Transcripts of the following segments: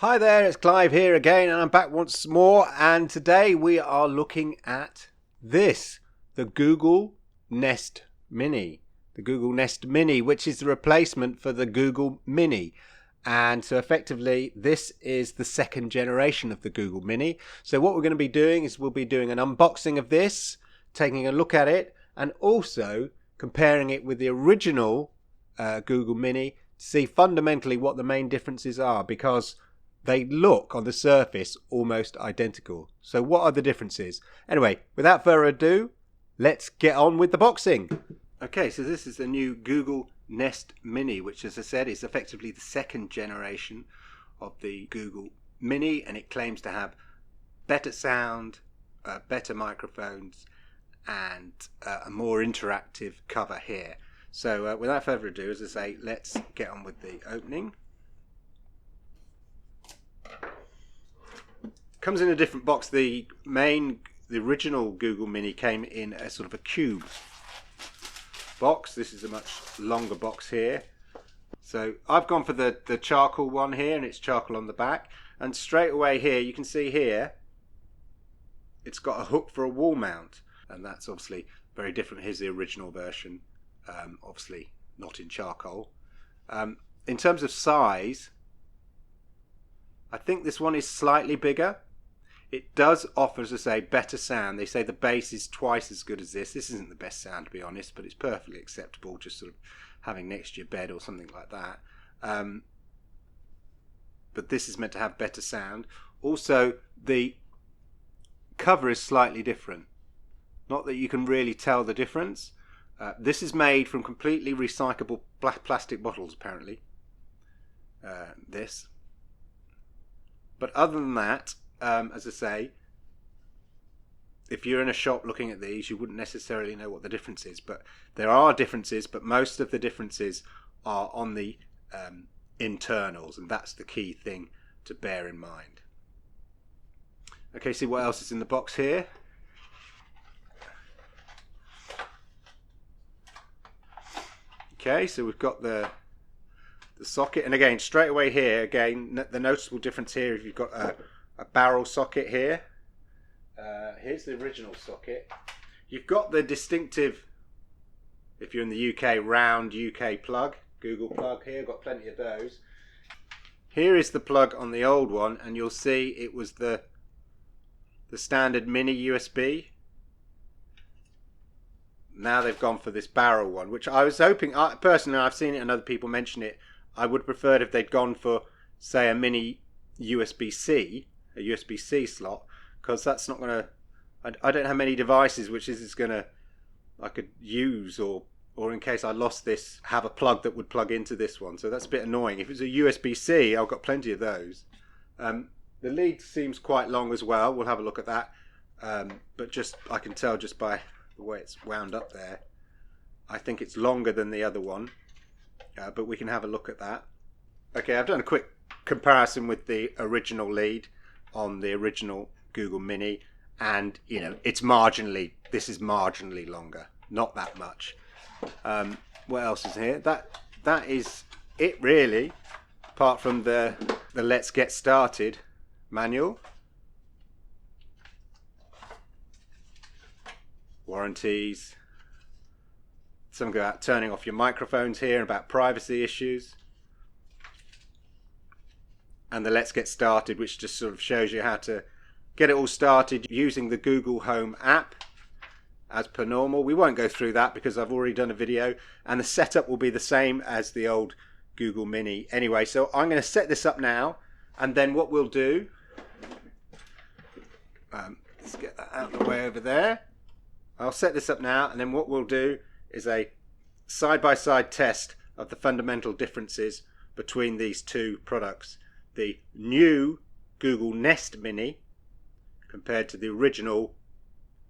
Hi there, it's Clive here again, and I'm back once more. And today we are looking at this, the Google Nest Mini. The Google Nest Mini, which is the replacement for the Google Mini. And so effectively, this is the second generation of the Google Mini. So what we're going to be doing is we'll be doing an unboxing of this, taking a look at it, and also comparing it with the original Google Mini to see fundamentally what the main differences are, because they look on the surface almost identical. So what are the differences? Anyway, without further ado, let's get on with the boxing. Okay, so this is the new Google Nest Mini, which, as I said, is effectively the second generation of the Google Mini, and it claims to have better sound, better microphones, and a more interactive cover here. So without further ado, as I say, let's get on with the opening. Comes in a different box. The original Google Mini came in a sort of a cube box. This is a much longer box here. So I've gone for the charcoal one here, and it's charcoal on the back. And straight away here, you can see here, it's got a hook for a wall mount. And that's obviously very different. Here's the original version, obviously not in charcoal. In terms of size, I think this one is slightly bigger. It does offer, as I say, better sound. They say the bass is twice as good as this. This isn't the best sound, to be honest, but it's perfectly acceptable, just sort of having next to your bed or something like that. But this is meant to have better sound. Also, the cover is slightly different. Not that you can really tell the difference. This is made from completely recyclable plastic bottles, apparently. This. But other than that, as I say, if you're in a shop looking at these, you wouldn't necessarily know what the difference is. But there are differences, but most of the differences are on the internals, and that's the key thing to bear in mind. Okay, see what else is in the box here. Okay, so we've got the socket, and again, straight away here, again, the noticeable difference here is you've got a barrel socket here. Here's the original socket. You've got the distinctive, if you're in the UK, round UK plug, Google plug here, got plenty of those. Here is the plug on the old one, and you'll see it was the standard mini USB. Now they've gone for this barrel one, which I was hoping, personally, I've seen it and other people mention it, I would prefer if they'd gone for, say, a mini USB-C, a USB-C slot, because that's not going to, I don't have many devices which is going to, I could use, or in case I lost this, have a plug that would plug into this one. So that's a bit annoying. If it's a USB-C, I've got plenty of those. The lead seems quite long as well. We'll have a look at that. But just, I can tell just by the way it's wound up there, I think it's longer than the other one. But we can have a look at that. Okay, I've done a quick comparison with the original lead on the original Google Mini, and you know, it's marginally, this is marginally longer, not that much. What else is here? That is it really, apart from the Let's Get Started manual. Warranties. Something about turning off your microphones here and about privacy issues. And the Let's Get Started, which just sort of shows you how to get it all started using the Google Home app as per normal. We won't go through that because I've already done a video, and the setup will be the same as the old Google Mini anyway. So I'm going to set this up now, and then what we'll do, let's get that out of the way over there. I'll set this up now, and then what we'll do is a side-by-side test of the fundamental differences between these two products. The new Google Nest Mini compared to the original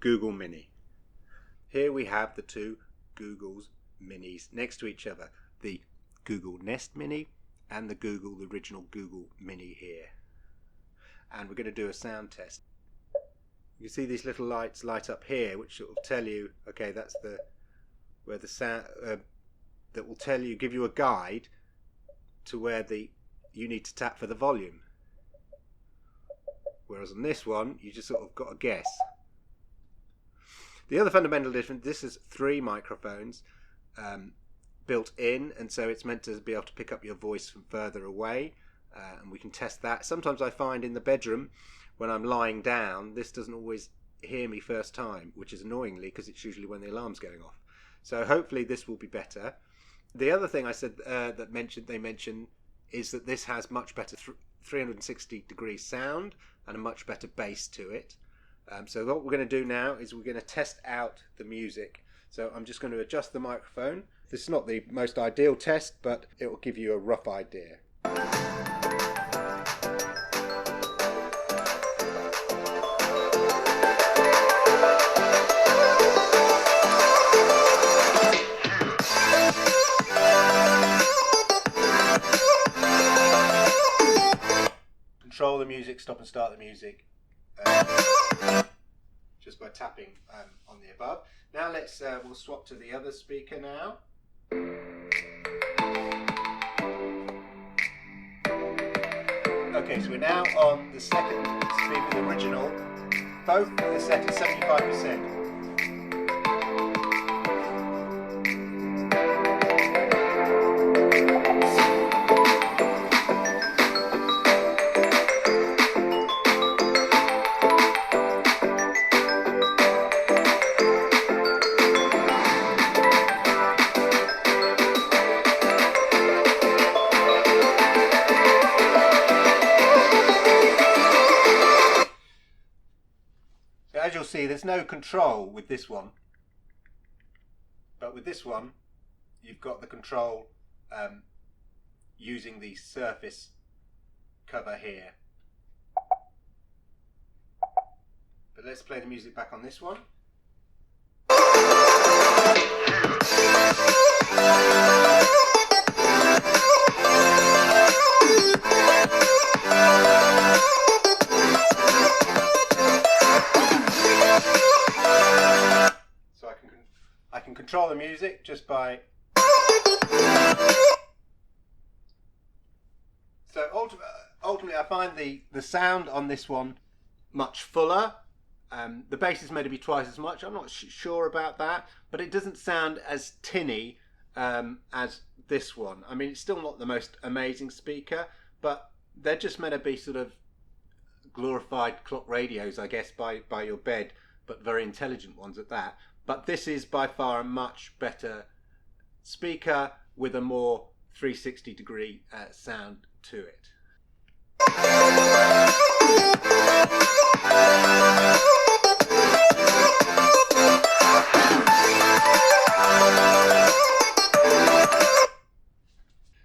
Google Mini. Here we have the two Google's Minis next to each other. The Google Nest Mini and the original Google Mini here. And we're going to do a sound test. You can see these little lights light up here, which will tell you, okay, that's where the sound, that will tell you, give you a guide to where you need to tap for the volume. whereas on this one you just sort of got to guess. The other fundamental difference, this is 3 microphones built in, and so it's meant to be able to pick up your voice from further away, and we can test that. Sometimes I find in the bedroom when I'm lying down, this doesn't always hear me first time, which is annoyingly, because it's usually when the alarm's going off. So hopefully this will be better. The other thing I said they mentioned is that this has much better 360 degree sound and a much better bass to it. So what we're going to do now is we're going to test out the music. So I'm just going to adjust the microphone. This is not the most ideal test, but it will give you a rough idea. Control the music, stop and start the music, just by tapping on the above. Now we'll swap to the other speaker now. Okay, so we're now on the second speaker, the original. Both are set at 75%. As you'll see, there's no control with this one, but with this one you've got the control using the surface cover here. But let's play the music back on this one. I can control the music just by... So ultimately I find the sound on this one much fuller. The bass is meant to be twice as much. I'm not sure about that, but it doesn't sound as tinny as this one. I mean, it's still not the most amazing speaker, but they're just meant to be sort of glorified clock radios, I guess, by your bed, but very intelligent ones at that. But this is by far a much better speaker with a more 360 degree sound to it.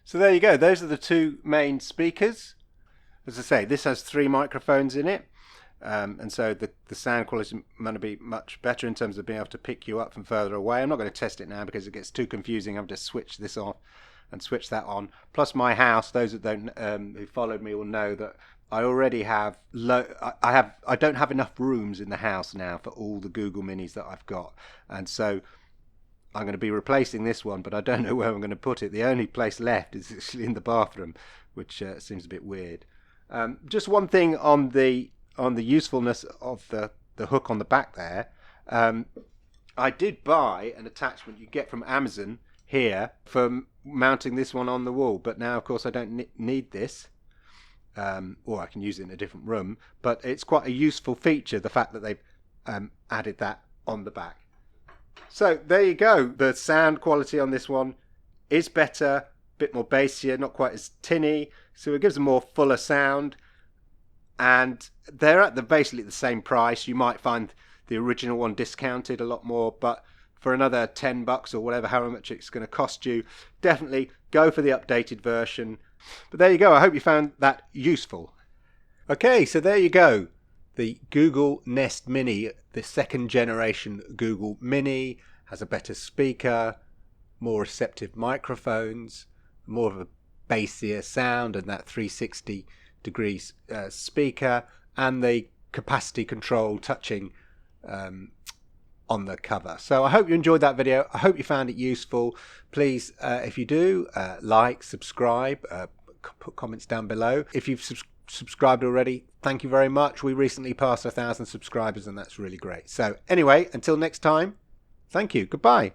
So there you go, those are the 2 main speakers. As I say, this has 3 microphones in it. And so the sound quality is going to be much better in terms of being able to pick you up from further away. I'm not going to test it now because it gets too confusing. I've just switched this off and switched that on. Plus my house, those that don't who followed me will know that I already have I don't have enough rooms in the house now for all the Google Minis that I've got, and so I'm going to be replacing this one, but I don't know where I'm going to put it. The only place left is actually in the bathroom, which seems a bit weird. Just one thing on the usefulness of the hook on the back there. I did buy an attachment you get from Amazon here for mounting this one on the wall, but now of course I don't need this, or I can use it in a different room, but it's quite a useful feature, the fact that they've added that on the back. So there you go, the sound quality on this one is better, a bit more bassier, not quite as tinny, so it gives a more fuller sound. And they're at basically the same price. You might find the original one discounted a lot more, but for another $10 or whatever, however much it's going to cost you, definitely go for the updated version. But there you go, I hope you found that useful. Okay, so there you go, the Google Nest Mini, the 2nd generation Google Mini, has a better speaker, more receptive microphones, more of a bassier sound, and that 360 degrees speaker, and the capacity control touching on the cover. So I hope you enjoyed that video. I hope you found it useful. Please, if you do, like, subscribe, put comments down below. If you've subscribed already, thank you very much. We recently passed 1,000 subscribers and that's really great. So anyway, until next time, thank you. Goodbye.